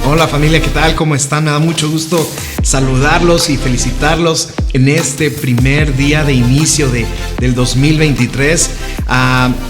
Hola familia, ¿qué tal? ¿Cómo están? Me da mucho gusto saludarlos y felicitarlos en este primer día de inicio del 2023.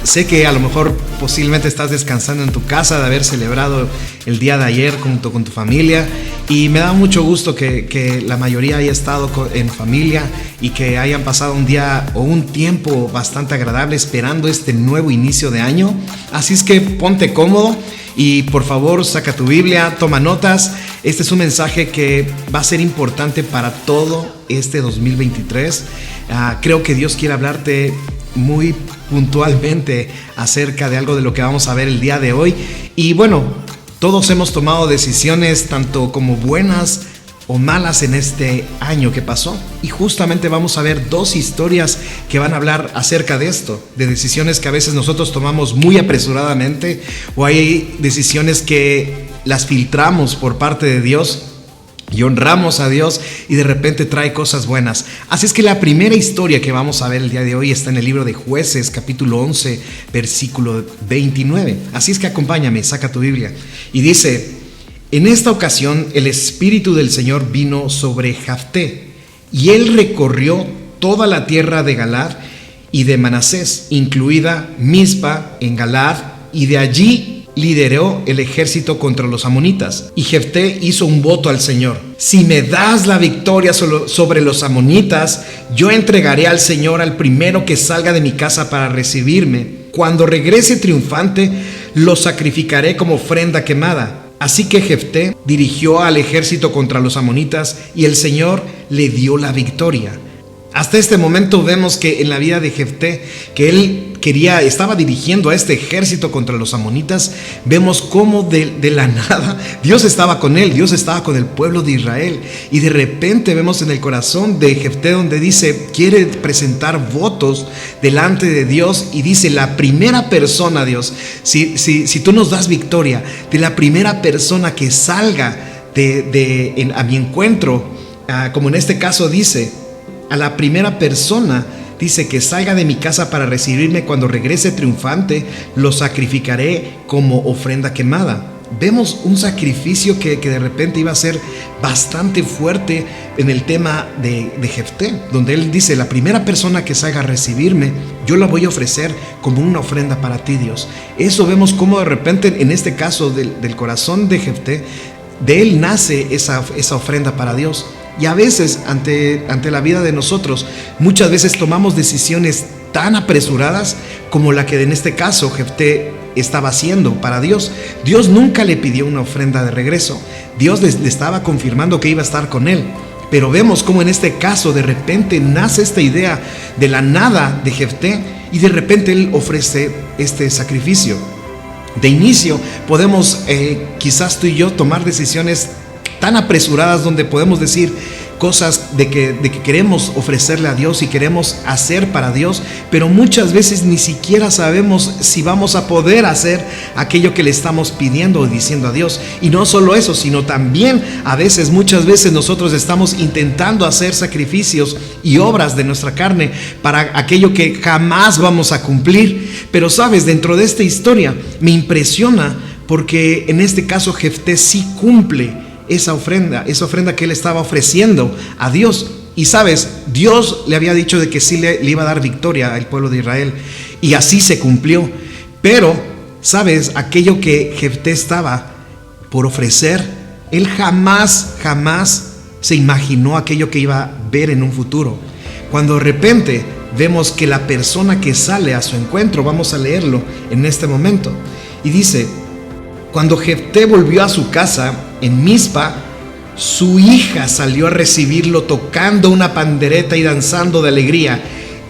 Sé que a lo mejor posiblemente estás descansando en tu casa de haber celebrado el día de ayer junto con tu familia, y me da mucho gusto que la mayoría haya estado en familia y que hayan pasado un día o un tiempo bastante agradable esperando este nuevo inicio de año. Así es que ponte cómodo y por favor saca tu Biblia, toma notas. Este es un mensaje que va a ser importante para todo este 2023. Creo que Dios quiere hablarte muy puntualmente acerca de algo de lo que vamos a ver el día de hoy. Y bueno, todos hemos tomado decisiones tanto como buenas o malas en este año que pasó, y justamente vamos a ver dos historias que van a hablar acerca de esto, de decisiones que a veces nosotros tomamos muy apresuradamente, o hay decisiones que las filtramos por parte de Dios y honramos a Dios y de repente trae cosas buenas. Así es que la primera historia que vamos a ver el día de hoy está en el libro de Jueces, capítulo 11, versículo 29. Así es que acompáñame, saca tu Biblia. Y dice: en esta ocasión el Espíritu del Señor vino sobre Jefté, y él recorrió toda la tierra de Galaad y de Manasés, incluida Mizpa en Galaad, y de allí lideró el ejército contra los amonitas. Y Jefté hizo un voto al Señor: si me das la victoria sobre los amonitas, yo entregaré al Señor al primero que salga de mi casa para recibirme. Cuando regrese triunfante, lo sacrificaré como ofrenda quemada. Así que Jefté dirigió al ejército contra los amonitas y el Señor le dio la victoria. Hasta este momento vemos que en la vida de Jefté, que él estaba dirigiendo a este ejército contra los amonitas, vemos cómo de la nada Dios estaba con él, Dios estaba con el pueblo de Israel, y de repente vemos en el corazón de Jefté donde dice, quiere presentar votos delante de Dios, y dice: la primera persona, Dios, si tú nos das victoria, de la primera persona que salga a mi encuentro, como en este caso dice, a la primera persona, dice, que salga de mi casa para recibirme, cuando regrese triunfante, lo sacrificaré como ofrenda quemada. Vemos un sacrificio que de repente iba a ser bastante fuerte en el tema de Jefté, donde él dice: la primera persona que salga a recibirme, yo la voy a ofrecer como una ofrenda para ti, Dios. Eso vemos como de repente, en este caso del corazón de Jefté, de él nace esa ofrenda para Dios. Y a veces ante la vida de nosotros, muchas veces tomamos decisiones tan apresuradas como la que en este caso Jefté estaba haciendo para Dios. Dios nunca le pidió una ofrenda de regreso. Dios le estaba confirmando que iba a estar con él. Pero vemos cómo en este caso de repente nace esta idea de la nada de Jefté, y de repente él ofrece este sacrificio. De inicio podemos quizás tú y yo tomar decisiones tan apresuradas donde podemos decir cosas de que queremos ofrecerle a Dios y queremos hacer para Dios, pero muchas veces ni siquiera sabemos si vamos a poder hacer aquello que le estamos pidiendo o diciendo a Dios. Y no solo eso, sino también muchas veces nosotros estamos intentando hacer sacrificios y obras de nuestra carne para aquello que jamás vamos a cumplir. Pero sabes, dentro de esta historia me impresiona porque en este caso Jefté sí cumple esa ofrenda que él estaba ofreciendo a Dios. Y sabes, Dios le había dicho de que sí le iba a dar victoria al pueblo de Israel, y así se cumplió. Pero sabes, aquello que Jefté estaba por ofrecer, él jamás se imaginó aquello que iba a ver en un futuro. Cuando de repente vemos que la persona que sale a su encuentro, vamos a leerlo en este momento, y dice: cuando Jefté volvió a su casa en Mizpa, su hija salió a recibirlo tocando una pandereta y danzando de alegría.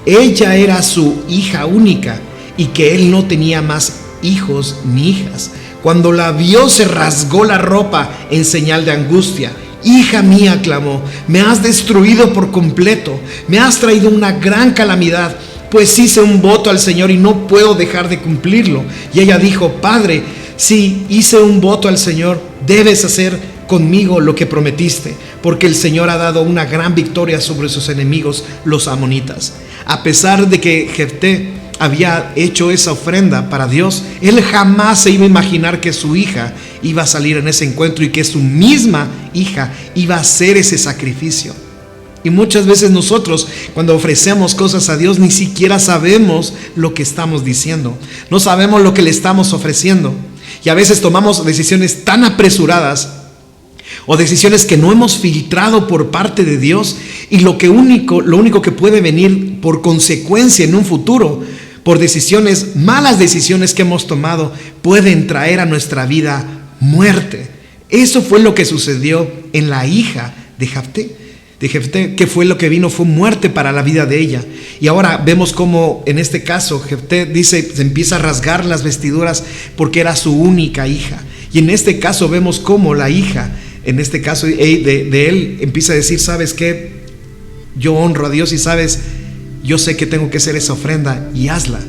Ella era su hija única, y que él no tenía más hijos ni hijas. Cuando la vio, se rasgó la ropa en señal de angustia. Hija mía, clamó, me has destruido por completo, me has traído una gran calamidad, pues hice un voto al Señor y no puedo dejar de cumplirlo. Y ella dijo: Padre, si hice un voto al Señor, debes hacer conmigo lo que prometiste, porque el Señor ha dado una gran victoria sobre sus enemigos, los amonitas. A pesar de que Jefté había hecho esa ofrenda para Dios, él jamás se iba a imaginar que su hija iba a salir en ese encuentro y que su misma hija iba a hacer ese sacrificio. Y muchas veces nosotros, cuando ofrecemos cosas a Dios, ni siquiera sabemos lo que estamos diciendo, no sabemos lo que le estamos ofreciendo, y a veces tomamos decisiones tan apresuradas o decisiones que no hemos filtrado por parte de Dios, y lo único que puede venir por consecuencia en un futuro, por malas decisiones que hemos tomado, pueden traer a nuestra vida muerte. Eso fue lo que sucedió en la hija de Jefté, que fue lo que vino, fue muerte para la vida de ella. Y ahora vemos cómo en este caso Jefté se empieza a rasgar las vestiduras porque era su única hija. Y en este caso vemos cómo la hija, en este caso de él, empieza a decir: ¿sabes qué? Yo honro a Dios y sabes, yo sé que tengo que hacer esa ofrenda y hazla.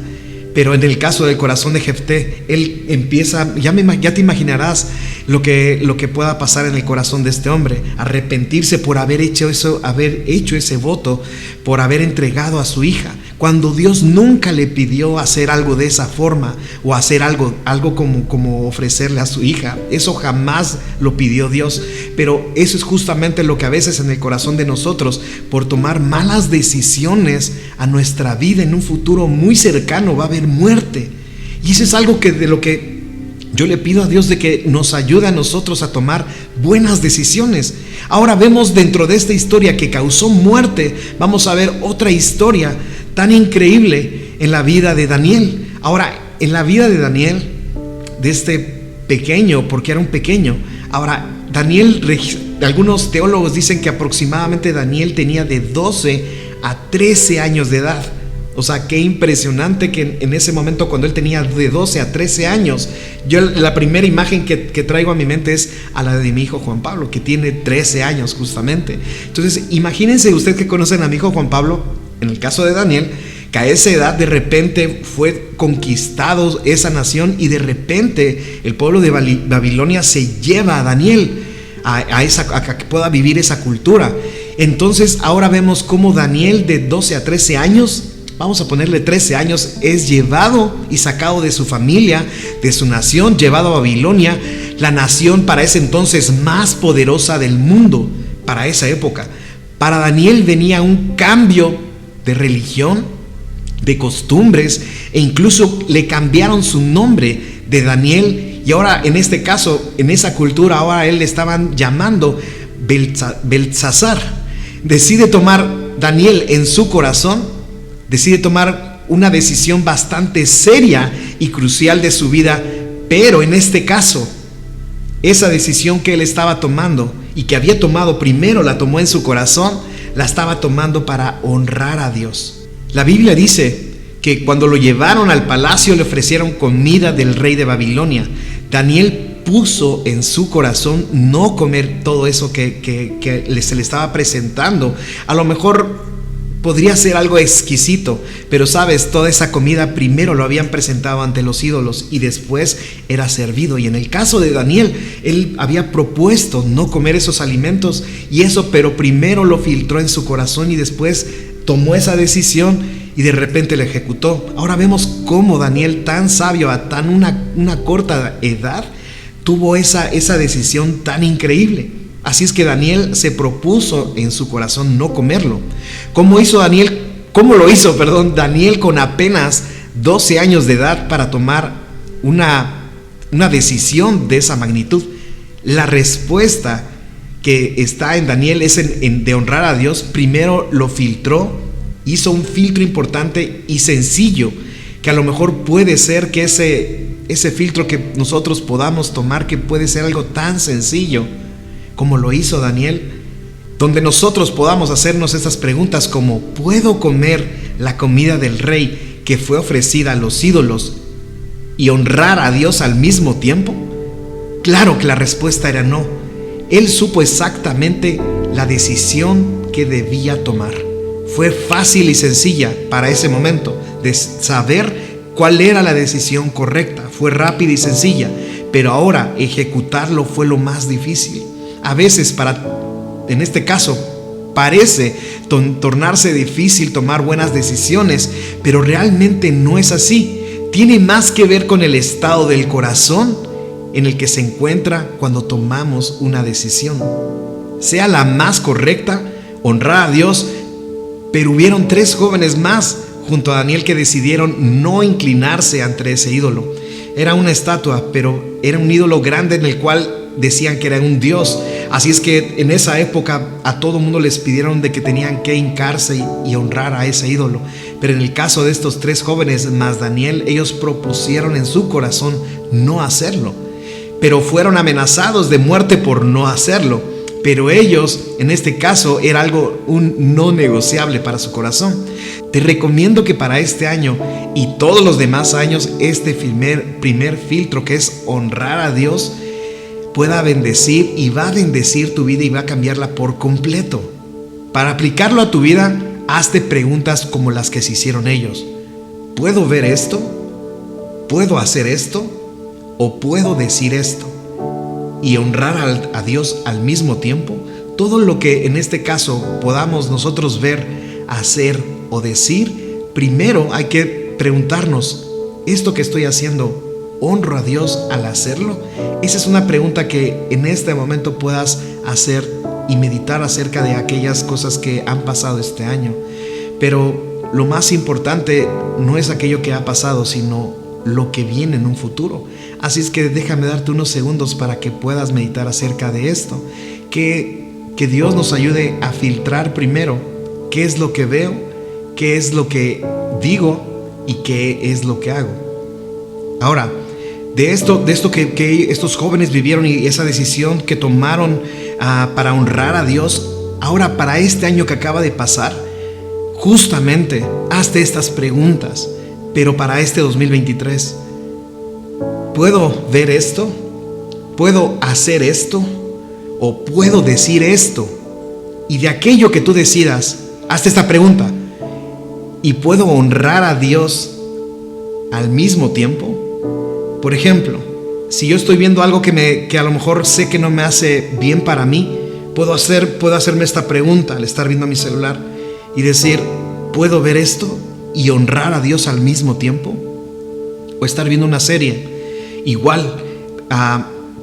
Pero en el caso del corazón de Jefté, él empieza, ya te imaginarás lo que pueda pasar en el corazón de este hombre: arrepentirse por haber hecho ese voto, por haber entregado a su hija, cuando Dios nunca le pidió hacer algo de esa forma, o hacer algo como ofrecerle a su hija. Eso jamás lo pidió Dios. Pero eso es justamente lo que a veces en el corazón de nosotros, por tomar malas decisiones a nuestra vida, en un futuro muy cercano va a haber muerte. Y eso es algo de lo que yo le pido a Dios, de que nos ayude a nosotros a tomar buenas decisiones. Ahora vemos dentro de esta historia que causó muerte, vamos a ver otra historia tan increíble en la vida de Daniel. Ahora, en la vida de Daniel, de este pequeño, porque era un pequeño. Ahora, Daniel, algunos teólogos dicen que aproximadamente Daniel tenía de 12 a 13 años de edad. O sea, qué impresionante que en ese momento, cuando él tenía de 12 a 13 años, yo la primera imagen que traigo a mi mente es a la de mi hijo Juan Pablo, que tiene 13 años justamente. Entonces, imagínense usted que conocen a mi hijo Juan Pablo, en el caso de Daniel, que a esa edad de repente fue conquistado esa nación, y de repente el pueblo de Babilonia se lleva a Daniel a que pueda vivir esa cultura. Entonces ahora vemos cómo Daniel, de 12 a 13 años, vamos a ponerle 13 años, es llevado y sacado de su familia, de su nación, llevado a Babilonia, la nación para ese entonces más poderosa del mundo, para esa época. Para Daniel venía un cambio de religión, de costumbres, e incluso le cambiaron su nombre de Daniel. Y ahora, en este caso, en esa cultura, ahora él le estaban llamando Beltsasar. Decide tomar Daniel en su corazón, decide tomar una decisión bastante seria y crucial de su vida, pero en este caso, esa decisión que él estaba tomando y que había tomado primero, la tomó en su corazón, la estaba tomando para honrar a Dios. La Biblia dice que cuando lo llevaron al palacio le ofrecieron comida del rey de Babilonia. Daniel puso en su corazón no comer todo eso que se le estaba presentando. A lo mejor podría ser algo exquisito, pero sabes, toda esa comida primero lo habían presentado ante los ídolos y después era servido. Y en el caso de Daniel, él había propuesto no comer esos alimentos pero primero lo filtró en su corazón y después tomó esa decisión y de repente la ejecutó. Ahora vemos cómo Daniel, tan sabio a tan una corta edad, tuvo esa decisión tan increíble. Así es que Daniel se propuso en su corazón no comerlo. ¿Cómo lo hizo Daniel con apenas 12 años de edad para tomar una decisión de esa magnitud? La respuesta que está en Daniel es de honrar a Dios. Primero lo filtró, hizo un filtro importante y sencillo, que a lo mejor puede ser que ese filtro que nosotros podamos tomar, que puede ser algo tan sencillo como lo hizo Daniel, donde nosotros podamos hacernos estas preguntas como: ¿puedo comer la comida del rey que fue ofrecida a los ídolos y honrar a Dios al mismo tiempo? Claro que la respuesta era no. Él supo exactamente la decisión que debía tomar. Fue fácil y sencilla para ese momento de saber cuál era la decisión correcta. Fue rápida y sencilla, pero ahora ejecutarlo fue lo más difícil. A veces, en este caso, parece tornarse difícil tomar buenas decisiones, pero realmente no es así. Tiene más que ver con el estado del corazón en el que se encuentra cuando tomamos una decisión. Sea la más correcta, honrar a Dios, pero hubieron 3 jóvenes más junto a Daniel que decidieron no inclinarse ante ese ídolo. Era una estatua, pero era un ídolo grande en el cual decían que era un dios. Así es que en esa época a todo mundo les pidieron de que tenían que hincarse y honrar a ese ídolo. Pero en el caso de estos 3 jóvenes más Daniel, ellos propusieron en su corazón no hacerlo, pero fueron amenazados de muerte por no hacerlo. Pero ellos, en este caso, era algo un no negociable para su corazón. Te recomiendo que para este año y todos los demás años, este primer filtro, que es honrar a Dios, pueda bendecir y va a bendecir tu vida y va a cambiarla por completo. Para aplicarlo a tu vida, hazte preguntas como las que se hicieron ellos. ¿Puedo ver esto? ¿Puedo hacer esto? ¿O puedo decir esto? Y honrar a Dios al mismo tiempo. Todo lo que en este caso podamos nosotros ver, hacer o decir, primero hay que preguntarnos, ¿esto que estoy haciendo, honro a Dios al hacerlo? Esa es una pregunta que en este momento puedas hacer y meditar acerca de aquellas cosas que han pasado este año. Pero lo más importante no es aquello que ha pasado, sino lo que viene en un futuro. Así es que déjame darte unos segundos para que puedas meditar acerca de esto. Que Dios nos ayude a filtrar primero qué es lo que veo, qué es lo que digo y qué es lo que hago. Ahora, de esto que estos jóvenes vivieron y esa decisión que tomaron para honrar a Dios, ahora para este año que acaba de pasar, justamente hazte estas preguntas. Pero para este 2023, ¿puedo ver esto? ¿Puedo hacer esto? ¿O puedo decir esto? Y de aquello que tú decidas, hazte esta pregunta: ¿y puedo honrar a Dios al mismo tiempo? Por ejemplo, si yo estoy viendo algo que a lo mejor sé que no me hace bien para mí, puedo hacerme esta pregunta al estar viendo mi celular y decir: ¿puedo ver esto y honrar a Dios al mismo tiempo? O estar viendo una serie, igual,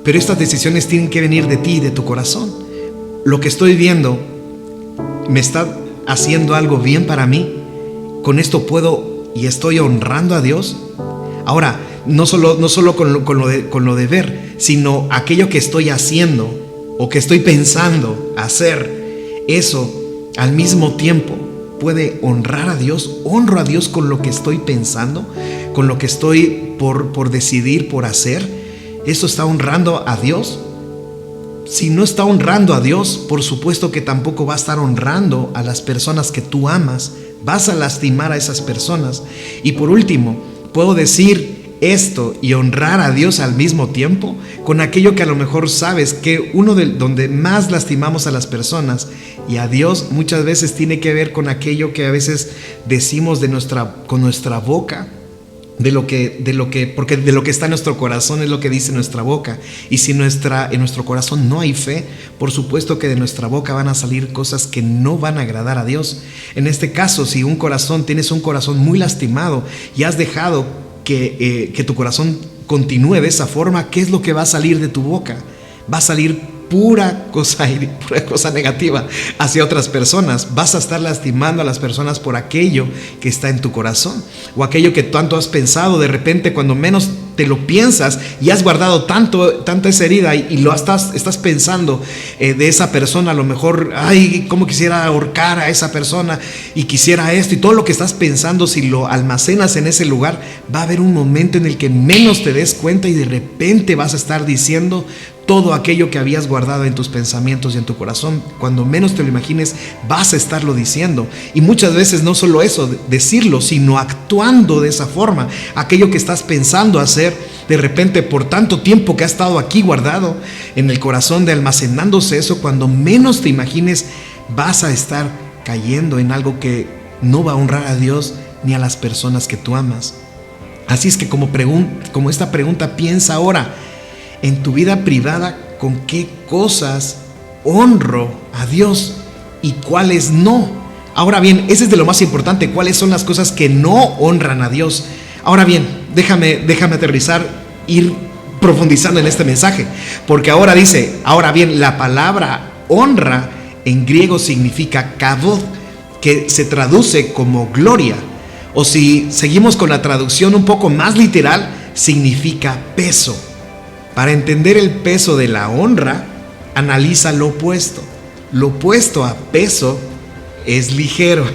pero estas decisiones tienen que venir de ti y de tu corazón. Lo que estoy viendo me está haciendo algo bien para mí. Con esto puedo y estoy honrando a Dios. Ahora, no solo con lo de ver, sino aquello que estoy haciendo o que estoy pensando hacer, eso al mismo tiempo puede honrar a Dios. Honro a Dios con lo que estoy pensando, con lo que estoy por decidir, por hacer. ¿Eso está honrando a Dios? Si no está honrando a Dios, por supuesto que tampoco va a estar honrando a las personas que tú amas. Vas a lastimar a esas personas. Y por último, puedo decir esto y honrar a Dios al mismo tiempo con aquello que a lo mejor sabes que donde más lastimamos a las personas y a Dios muchas veces tiene que ver con aquello que a veces decimos con nuestra boca, porque de lo que está en nuestro corazón es lo que dice nuestra boca. Y si en nuestro corazón no hay fe, por supuesto que de nuestra boca van a salir cosas que no van a agradar a Dios. En este caso, si tienes un corazón muy lastimado y has dejado que tu corazón continúe de esa forma, ¿qué es lo que va a salir de tu boca? Va a salir pura cosa negativa hacia otras personas. Vas a estar lastimando a las personas por aquello que está en tu corazón, o aquello que tanto has pensado. De repente, cuando menos te lo piensas y has guardado tanta esa herida y lo estás pensando de esa persona, a lo mejor, ay, cómo quisiera ahorcar a esa persona y quisiera esto, y todo lo que estás pensando, si lo almacenas en ese lugar, va a haber un momento en el que menos te des cuenta y de repente vas a estar diciendo todo aquello que habías guardado en tus pensamientos y en tu corazón. Cuando menos te lo imagines, vas a estarlo diciendo. Y muchas veces no solo eso, decirlo, sino actuando de esa forma. Aquello que estás pensando hacer, de repente por tanto tiempo que ha estado aquí guardado en el corazón, almacenándose eso, cuando menos te imagines, vas a estar cayendo en algo que no va a honrar a Dios ni a las personas que tú amas. Así es que como esta pregunta, piensa ahora en tu vida privada, con qué cosas honro a Dios y cuáles no. Ahora bien, ese es de lo más importante. ¿Cuáles son las cosas que no honran a Dios? Ahora bien, déjame aterrizar, ir profundizando en este mensaje. Porque ahora dice, ahora bien, la palabra honra en griego significa kavod, que se traduce como gloria. O si seguimos con la traducción un poco más literal, significa peso. Para entender el peso de la honra, analiza lo opuesto. Lo opuesto a peso es ligero.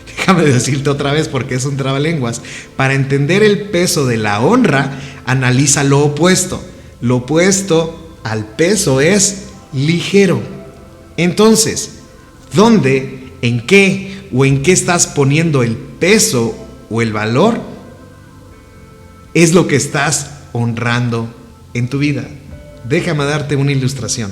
Déjame decirte otra vez porque es un trabalenguas. Para entender el peso de la honra, analiza lo opuesto. Lo opuesto al peso es ligero. Entonces, ¿dónde, en qué o en qué estás poniendo el peso o el valor? Es lo que estás honrando en tu vida. Déjame darte una ilustración.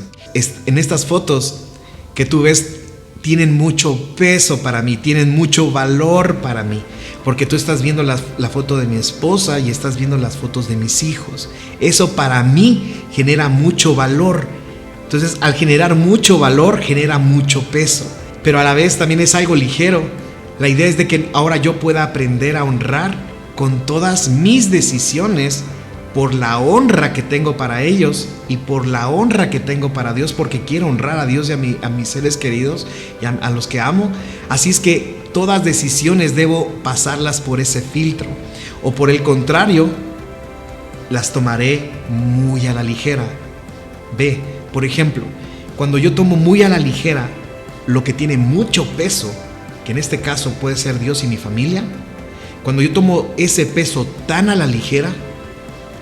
En estas fotos que tú ves tienen mucho peso para mí, tienen mucho valor para mí, porque tú estás viendo la foto de mi esposa y estás viendo las fotos de mis hijos. Eso para mí genera mucho valor. Entonces, al generar mucho valor, genera mucho peso, pero a la vez también es algo ligero. La idea es de que ahora yo pueda aprender a honrar con todas mis decisiones por la honra que tengo para ellos y por la honra que tengo para Dios, porque quiero honrar a Dios y a mis seres queridos y a los que amo. Así es que todas decisiones debo pasarlas por ese filtro, o por el contrario, las tomaré muy a la ligera. Ve, por ejemplo, cuando yo tomo muy a la ligera lo que tiene mucho peso, que en este caso puede ser Dios y mi familia, cuando yo tomo ese peso tan a la ligera,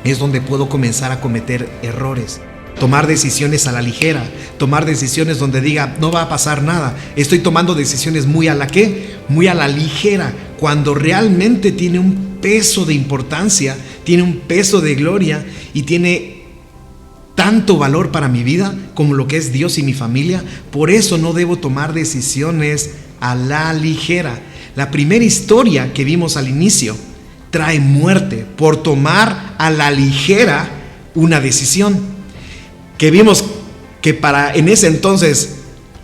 es donde puedo comenzar a cometer errores. Tomar decisiones a la ligera, tomar decisiones donde diga, no va a pasar nada. Estoy tomando decisiones muy a la ¿qué? Muy a la ligera, cuando realmente tiene un peso de importancia, tiene un peso de gloria y tiene tanto valor para mi vida como lo que es Dios y mi familia. Por eso no debo tomar decisiones a la ligera. La primera historia que vimos al inicio trae muerte por tomar a la ligera una decisión. Que vimos que en ese entonces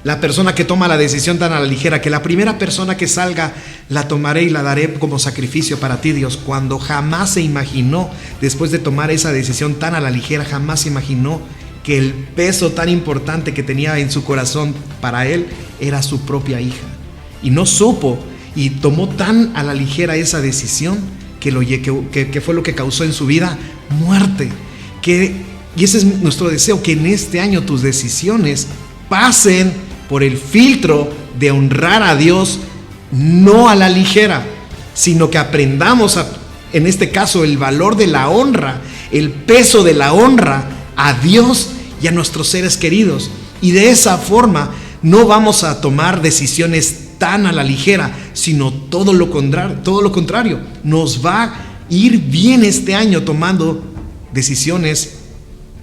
la persona que toma la decisión tan a la ligera, que la primera persona que salga la tomaré y la daré como sacrificio para ti, Dios, cuando jamás se imaginó, después de tomar esa decisión tan a la ligera, jamás se imaginó que el peso tan importante que tenía en su corazón para él era su propia hija. Y no supo y tomó tan a la ligera esa decisión que fue lo que causó en su vida muerte. Y ese es nuestro deseo, que en este año tus decisiones pasen por el filtro de honrar a Dios, no a la ligera, sino que aprendamos en este caso el valor de la honra, el peso de la honra a Dios y a nuestros seres queridos. Y de esa forma no vamos a tomar decisiones tan a la ligera, sino todo lo contrario. Nos va a ir bien este año tomando decisiones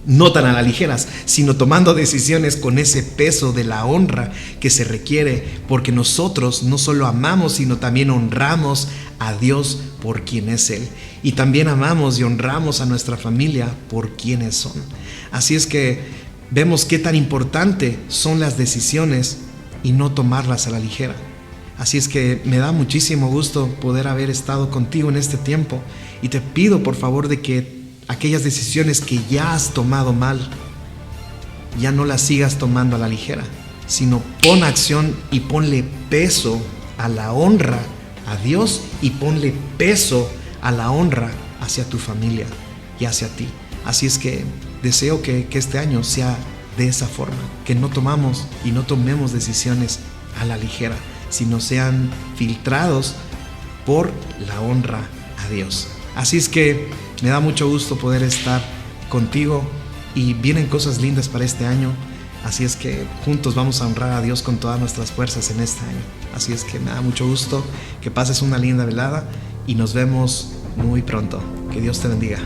no tan a la ligeras, sino tomando decisiones con ese peso de la honra que se requiere, porque nosotros no solo amamos, sino también honramos a Dios por quien es Él, y también amamos y honramos a nuestra familia por quienes son. Así es que vemos qué tan importante son las decisiones y no tomarlas a la ligera. Así es que me da muchísimo gusto poder haber estado contigo en este tiempo, y te pido por favor de que aquellas decisiones que ya has tomado mal, ya no las sigas tomando a la ligera, sino pon acción y ponle peso a la honra a Dios, y ponle peso a la honra hacia tu familia y hacia ti. Así es que deseo que este año sea de esa forma, que no tomemos decisiones a la ligera, sino sean filtrados por la honra a Dios. Así es que me da mucho gusto poder estar contigo, y vienen cosas lindas para este año. Así es que juntos vamos a honrar a Dios con todas nuestras fuerzas en este año. Así es que me da mucho gusto que pases una linda velada y nos vemos muy pronto. Que Dios te bendiga.